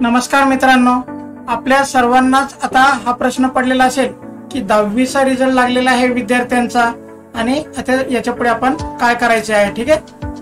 नमस्कार मित्रांनो, आपल्या सर्वांनाच आता हा प्रश्न पडलेला असेल की 10वीचा रिझल्ट लागलेला आहे विद्यार्थ्यांचा आणि आता याच्या पुढे आपण काय करायचे आहे. ठीक आहे,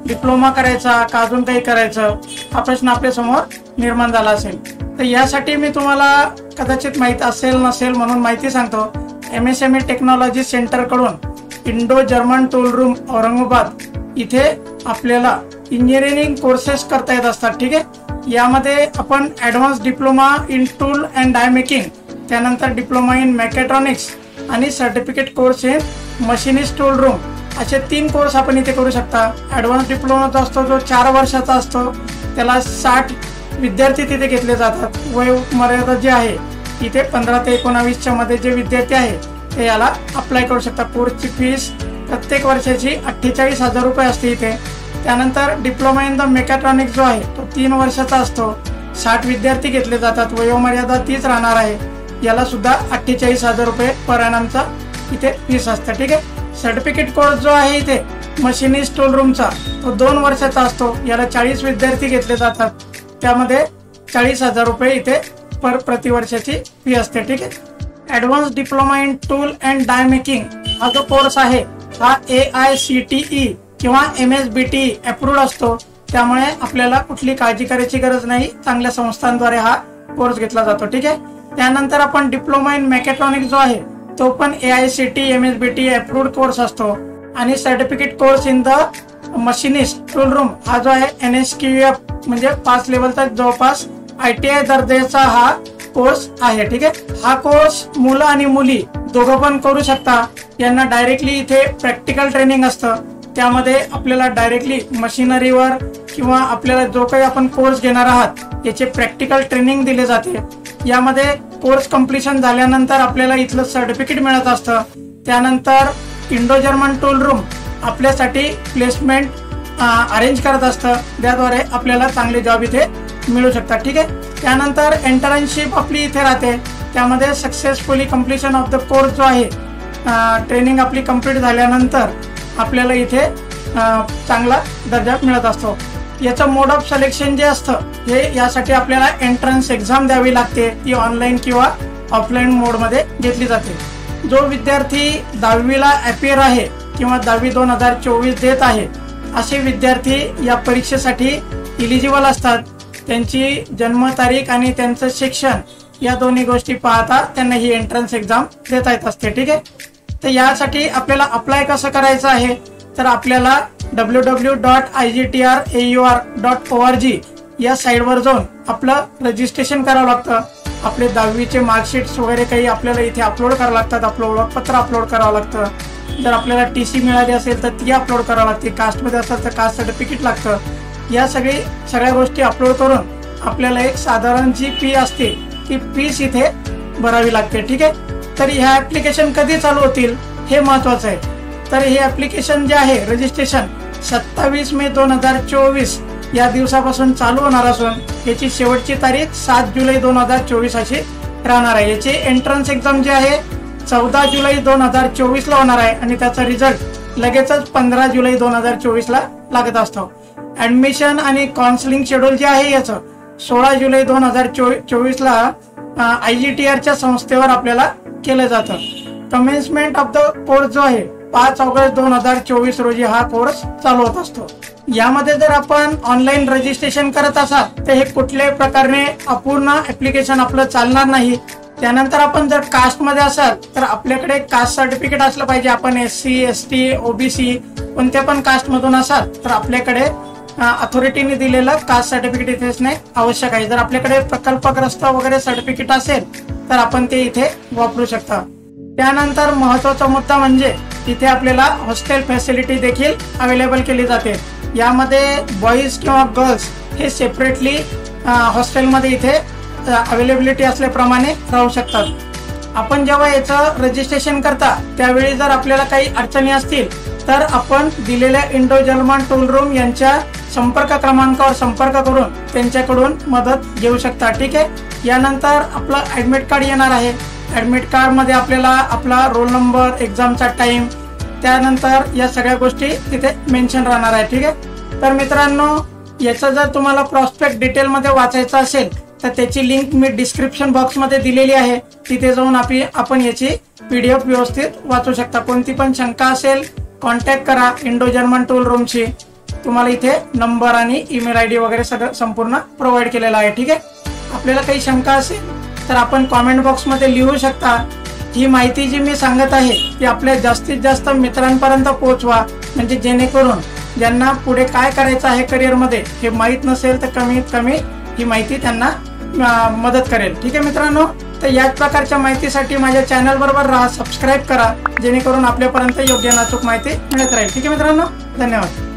डिप्लोमा करायचा का अजून काही करायचं, हा प्रश्न आपल्या समोर निर्माण झाला असेल. तर यासाठी मी तुम्हाला कदाचित माहिती असेल नसेल म्हणून माहिती सांगतो. MSME टेक्नॉलॉजी सेंटर कडून Indo German tool room Aurangabad इथे आपल्याला इंजिनिअरिंग कोर्सेस करता येत असतात. ठीक आहे, यामध्ये आपण advance diploma in tool and die making, त्यानंतर डिप्लोमा इन मेकॅट्रॉनिक्स आणि certificate course in machinist tool room असे 3 कोर्स आपण इथे करू शकता. ॲडव्हान्स डिप्लोमाचा असतो जो 4 वर्षाचा असतो, त्याला 60 विद्यार्थी तिथे घेतले जातात. वय मर्यादा जी आहे इथे 15 ते 19च्या मध्ये जे विद्यार्थी आहे ते याला अप्लाय करू शकतात. कोर्सची फीस प्रत्येक वर्षाची 48,000 रुपये असते इथे. त्यानंतर डिप्लोमा इन द मेकॅट्रॉनिक्स जो आहे तो 3 वर्षाचा असतो. 60 विद्यार्थी घेतले जातात. वयोमर्यादा तीच राहणार आहे. याला सुद्धा 48,000 रुपये पर ॲनमचा इथे फीस असते. ठीक आहे, सर्टिफिकेट कोर्स जो आहे इथे मशिनिस्ट टूल रूमचा तो 2 वर्षाचा असतो. याला 40 विद्यार्थी घेतले जातात. त्यामध्ये 40,000 रुपये इथे पर प्रतिवर्षाची फी असते. ठीक आहे, advance diploma in tool and die making हा जो कोर्स आहे हा AICTE किंवा MSBTE अप्रूव्ड असतो. त्यामुळे आपल्याला कुठली काळजी करायची गरज नाही. चांगल्या संस्थांद्वारे हा कोर्स घेतला जातो. ठीक आहे, त्यानंतर आपण डिप्लोमा इन मेकॅट्रॉनिक्स जो आहे तो पण AICTE MSBTE अप्रूव्ड कोर्स असतो. आणि certificate course in the machinist tool room हा जो आहे NSQF म्हणजे 5 लेवलचा जवळपास ITI दर्जाचा हा कोर्स आहे. ठीक आहे, हा कोर्स मुलं आणि मुली दोघं पण करू शकता. यांना डायरेक्टली इथे प्रॅक्टिकल ट्रेनिंग असतं. त्यामध्ये आपल्याला डायरेक्टली मशिनरीवर किंवा आपल्याला जो काही आपण कोर्स घेणार आहात याचे प्रॅक्टिकल ट्रेनिंग दिले जाते. यामध्ये कोर्स कम्प्लिशन झाल्यानंतर आपल्याला इथलं सर्टिफिकेट मिळत असतं. त्यानंतर इंडो जर्मन टूल रूम आपल्यासाठी प्लेसमेंट अरेंज करत असतं, त्याद्वारे आपल्याला चांगले जॉब इथे मिळू शकतात. ठीक आहे, त्यानंतर इंटर्नशिप आपली इथे राहते. त्यामध्ये successfully completion of the course जो आहे ट्रेनिंग आपली कंप्लीट झाल्यानंतर आपल्याला इथे चांगला दर्जा मिळत असतो. याचं मोड ऑफ सिलेक्शन जे असतं हे यासाठी आपल्याला एंट्रन्स एक्झाम द्यावी लागते. ती ऑनलाईन किंवा ऑफलाईन मोडमध्ये घेतली जाते. जो विद्यार्थी 10वीला अपियर आहे किंवा 10वी 2024 देत आहे असे विद्यार्थी या परीक्षेसाठी इलिजिबल असतात. त्यांची जन्मतारीख आणि त्यांचं शिक्षण या दोन्ही गोष्टी पाहता त्यांना ही एंट्रन्स एक्झाम देता येत असते. ठीक आहे, तर यासाठी आपल्याला अप्लाय कसं करायचं आहे तर आपल्याला www.igtraur.org या साईटवर जाऊन आपलं रजिस्ट्रेशन करावं लागतं. आपले 10वीचे मार्कशीट्स वगैरे काही आपल्याला इथे अपलोड करावं लागतात. आपलं ओळखपत्र अपलोड करावं लागतं. जर आपल्याला TC मिळाली असेल तर ती अपलोड करावं लागते. कास्टमध्ये असेल तर कास्ट सर्टिफिकेट लागतं. या सगळ्या गोष्टी अपलोड करून आपल्याला एक साधारण जी फी असते ती फीस इथे भरावी लागते. ठीक आहे, तर ह्या ऍप्लिकेशन कधी चालू होतील हे महत्वाचं आहे. तर हे ऍप्लिकेशन जे आहे रजिस्ट्रेशन 27 मे 2024 या दिवसापासून चालू होणार असून याची शेवटची तारीख 7 जुलै 2024 अशी राहणार आहे. याची एंट्रन्स एक्झाम जी आहे 14 जुलै 2024 ला होणार आहे आणि त्याचा रिझल्ट लगेचच 15 जुलै 2024 ला लागत असतो. ऍडमिशन आणि काउन्सिलिंग शेड्यूल जे आहे याचं 16 जुलै 2024 ला IGTR संस्थेवर आपल्याला केलं जातं. कमेन्समेंट ऑफ द कोर्स जो आहे 5 ऑगस्ट 2024 रोजी हा कोर्स चालू होत असतो. यामध्ये जर आपण ऑनलाईन रजिस्ट्रेशन करत असाल तर हे कुठल्याही प्रकारे अपूर्ण ऍप्लिकेशन आपलं चालणार नाही. त्यानंतर आपण जर कास्टमध्ये असाल तर आपल्याकडे कास्ट सर्टिफिकेट असलं पाहिजे. आपण SC ST OBC कोणत्या पण कास्टमधून असाल तर आपल्याकडे अथॉरिटीने दिलेलं कास्ट सर्टिफिकेट इथे असणे आवश्यक आहे. जर आपल्याकडे प्रकल्पग्रस्त वगैरे सर्टिफिकेट असेल तर आपण ते इथे वापरू शकता. त्यानंतर महत्वाचा मुद्दा म्हणजे इथे आपल्याला हॉस्टेल फॅसिलिटी देखील अवेलेबल केली जाते. यामध्ये बॉईज किंवा गर्ल्स हे सेपरेटली हॉस्टेलमध्ये इथे अवेलेबिलिटी असल्याप्रमाणे राहू शकतात. आपण जेव्हा याचं रजिस्ट्रेशन करता त्यावेळी जर आपल्याला काही अडचणी असतील तर आपण दिलेल्या इंडो जर्मन टूल रूम यांच्या संपर्क क्रमांकावर संपर्क करून त्यांच्याकडून मदत घेऊ शकता. ठीक आहे, यानंतर आपलं ऍडमिट कार्ड येणार आहे. ऍडमिट कार्ड मध्ये आपल्याला आपला रोल नंबर, एक्झामचा टाइम, त्यानंतर या सगळ्या गोष्टी तिथे मेन्शन राहणार आहे. ठीक आहे, तर मित्रांनो याचा जर तुम्हाला प्रॉस्पेक्ट डिटेल मध्ये वाचायचा असेल तर त्याची लिंक मी डिस्क्रिप्शन बॉक्समध्ये दिलेली आहे, तिथे जाऊन आपण याची PDF व्यवस्थित वाचू शकता। कोणती पण शंका असेल कॉन्टॅक्ट करा इंडो जर्मन टूल रूमशी। तुम्हाला इथे नंबर आणि ईमेल ID वगैरे सगळं संपूर्ण प्रोव्हाइड केलेला आहे, ठीक आहे। आपल्याला काही शंका असेल तर आपण कॉमेंट बॉक्समध्ये लिहू शकता। ही माहिती जी मी सांगत आहे ती आपल्या जास्तीत जास्त मित्रांपर्यंत पोहोचवा, म्हणजे जेणेकरून ज्यांना पुढे काय करायचं आहे करिअरमध्ये हे माहीत नसेल तर कमीत कमी ही माहिती त्यांना मदत करेल, ठीक आहे मित्रांनो। तर याच प्रकारच्या माहितीसाठी माझ्या चॅनल बरोबर राहा, सबस्क्राईब करा, जेणेकरून आपल्यापर्यंत योग्य अचूक माहिती मिळत राहील, ठीक आहे मित्रांनो। धन्यवाद।